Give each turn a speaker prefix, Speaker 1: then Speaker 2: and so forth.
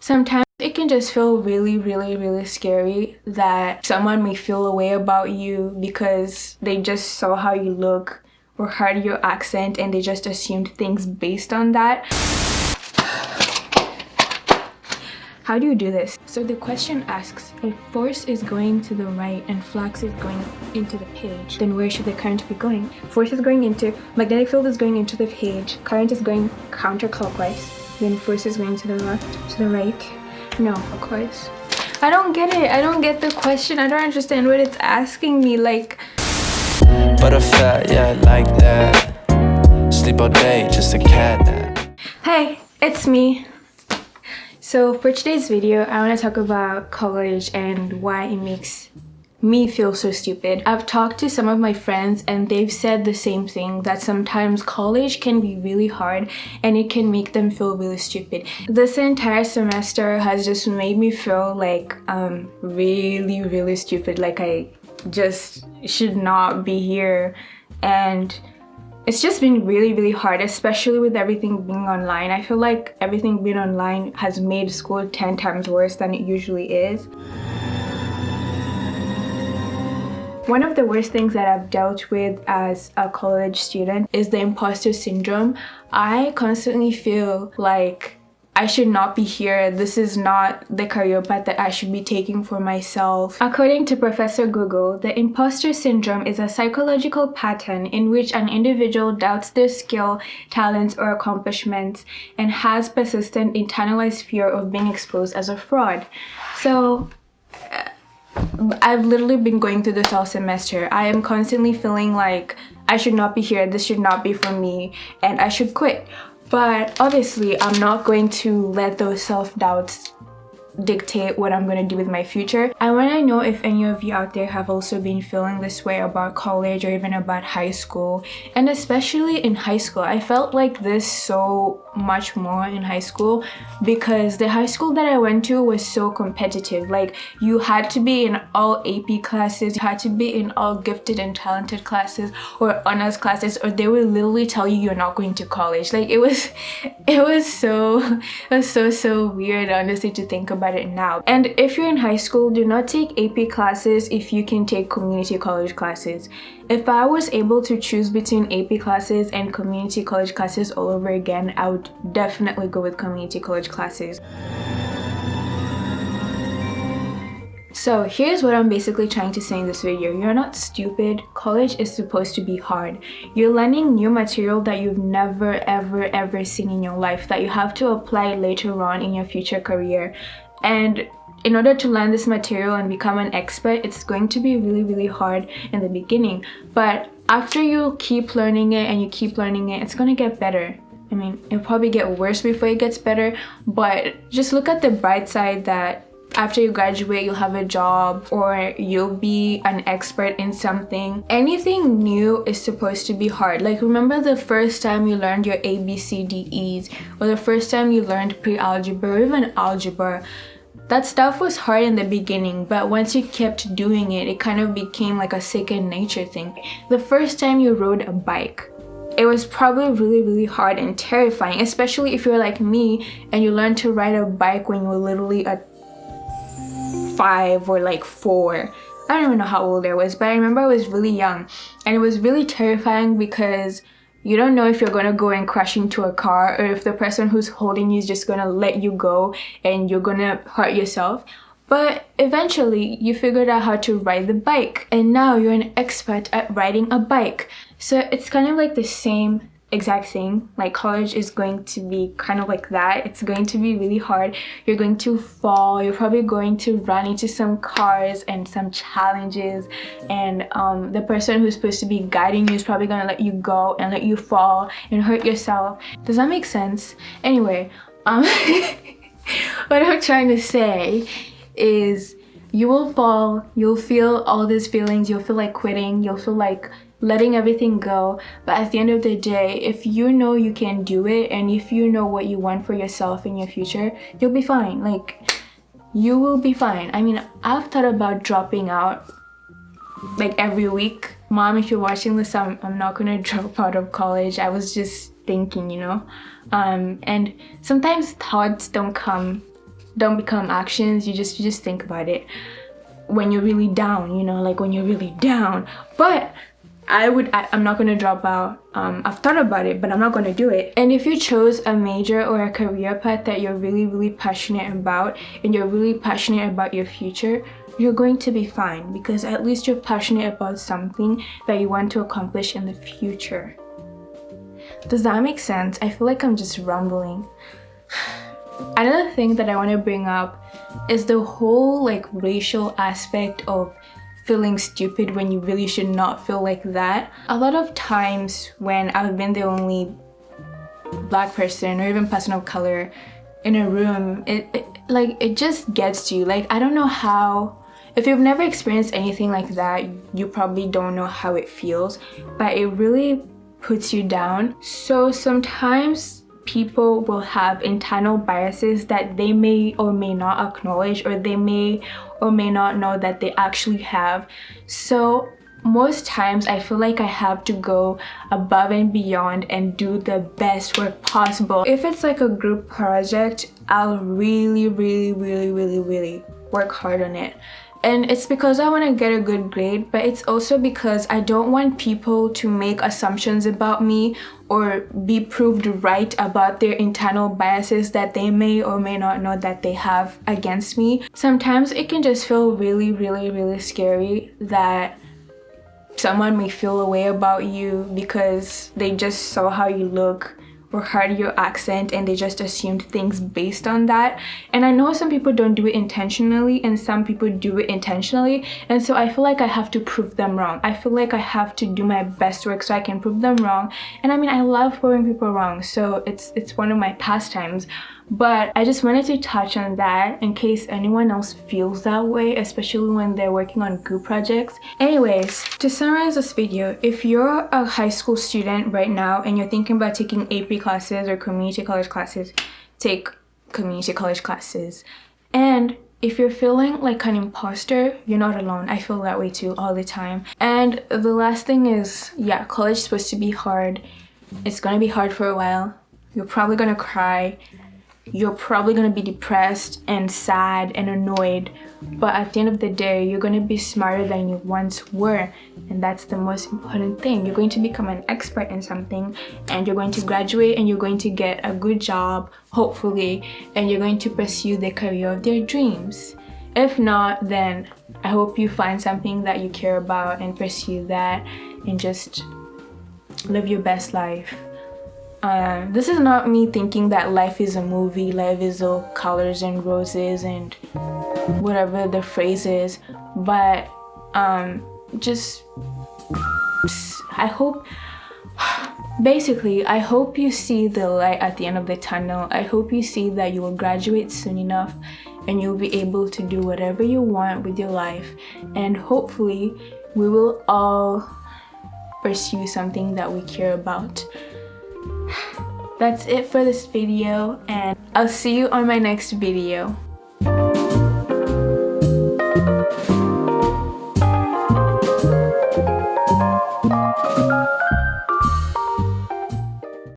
Speaker 1: Sometimes it can just feel really scary that someone may feel a way about you because they just saw how you look or heard your accent and they just assumed things based on that. How do you do this? So the question asks, if force is going to the right and flux is going into the page, then where should the current be going? Force is going into, magnetic field is going into the page, current is going counterclockwise, then force is going to the left, to the right. No, clockwise. I don't get it. I don't get the question. I don't understand what it's asking me. Like,
Speaker 2: but a fat, yeah, like that. Sleep all day, just a cat nap.
Speaker 1: Hey, it's me. So for today's video, I want to talk about college and why it makes me feel so stupid. I've talked to some of my friends and they've said the same thing, that sometimes college can be really hard and it can make them feel really stupid. This entire semester has just made me feel like really stupid, like I just should not be here. And it's just been really hard, especially with everything being online. I feel like everything being online has made school 10 times worse than it usually is. One of the worst things that I've dealt with as a college student is the imposter syndrome. I constantly feel like I should not be here. This is not the career path that I should be taking for myself. According to Professor Google, the imposter syndrome is a psychological pattern in which an individual doubts their skill, talents, or accomplishments and has persistent internalized fear of being exposed as a fraud. So, I've literally been going through this all semester. I am constantly feeling like I should not be here, this should not be for me, and I should quit. But obviously, I'm not going to let those self-doubts dictate what I'm going to do with my future. I want to know if any of you out there have also been feeling this way about college or even about high school. And especially in high school, I felt like this so much more in high school because the high school that I went to was so competitive. Like, you had to be in all AP classes, you had to be in all gifted and talented classes or honors classes, or they would literally tell you you're not going to college. Like, it was so weird, honestly, to think about it now. And if you're in high school, do not take AP classes if you can take community college classes. If I was able to choose between AP classes and community college classes all over again, I would definitely go with community college classes. So here's what I'm basically trying to say in this video. You're not stupid. College is supposed to be hard. You're learning new material that you've never ever seen in your life that you have to apply later on in your future career. And in order to learn this material and become an expert, it's going to be really hard in the beginning. But after you keep learning it and you keep learning it, it's going to get better. I mean, it'll probably get worse before it gets better, but just look at the bright side that after you graduate, you'll have a job or you'll be an expert in something. Anything new is supposed to be hard. Like, remember the first time you learned your ABCDEs or the first time you learned pre-algebra or even algebra. That stuff was hard in the beginning, but once you kept doing it, it kind of became like a second nature thing. The first time you rode a bike, it was probably really hard and terrifying, especially if you're like me and you learned to ride a bike when you were literally a 5 or like 4. I don't even know how old I was, but I remember I was really young and it was really terrifying because you don't know if you're gonna go and crash into a car or if the person who's holding you is just gonna let you go and you're gonna hurt yourself. But eventually you figured out how to ride the bike and now you're an expert at riding a bike. So it's kind of like the same exact thing. Like, college is going to be kind of like that. It's going to be really hard. You're going to fall. You're probably going to run into some cars and some challenges, and the person who's supposed to be guiding you is probably gonna let you go and let you fall and hurt yourself. Does that make sense? Anyway, what I'm trying to say is you will fall, you'll feel all these feelings, you'll feel like quitting, you'll feel like letting everything go, but at the end of the day, if you know you can do it and if you know what you want for yourself in your future, you'll be fine. Like, you will be fine. I mean, I've thought about dropping out like every week. Mom, if you're watching this, I'm not gonna drop out of college. I was just thinking, you know, and sometimes thoughts don't come don't become actions. You just think about it when you're really down, you know, like when you're really down. But I'm not going to drop out. I've thought about it, but I'm not going to do it. And if you chose a major or a career path that you're really passionate about, and you're really passionate about your future, you're going to be fine, because at least you're passionate about something that you want to accomplish in the future. Does that make sense? I feel like I'm just rumbling. Another thing that I want to bring up is the whole like racial aspect of feeling stupid when you really should not feel like that. A lot of times when I've been the only black person or even person of color in a room, it just gets to you. Like, I don't know how, if you've never experienced anything like that, you probably don't know how it feels, but it really puts you down. So sometimes people will have internal biases that they may or may not acknowledge, or they may or may not know that they actually have. So most times I feel like I have to go above and beyond and do the best work possible. If it's like a group project, I'll really work hard on it. And it's because I want to get a good grade, but it's also because I don't want people to make assumptions about me or be proved right about their internal biases that they may or may not know that they have against me. Sometimes it can just feel really scary that someone may feel a way about you because they just saw how you look or heard your accent and they just assumed things based on that. And I know some people don't do it intentionally and some people do it intentionally, and so I feel like I have to prove them wrong. I feel like I have to do my best work so I can prove them wrong. And I mean, I love proving people wrong, so it's one of my pastimes. But I just wanted to touch on that in case anyone else feels that way, especially when they're working on group projects. Anyways, to summarize this video, if you're a high school student right now and you're thinking about taking AP classes or community college classes, take community college classes. And if you're feeling like an imposter, you're not alone. I feel that way too all the time. And the last thing is, yeah, college is supposed to be hard. It's gonna be hard for a while. You're probably gonna cry. You're probably gonna be depressed and sad and annoyed, but at the end of the day, you're gonna be smarter than you once were, and that's the most important thing. You're going to become an expert in something, and you're going to graduate, and you're going to get a good job, hopefully, and you're going to pursue the career of your dreams. If not, then I hope you find something that you care about and pursue that and just live your best life. This is not me thinking that life is a movie, life is all colors and roses and whatever the phrase is, but just I hope, basically, I hope you see the light at the end of the tunnel. I hope you see that you will graduate soon enough and you'll be able to do whatever you want with your life, and hopefully we will all pursue something that we care about. That's it for this video, and I'll see you on my next video.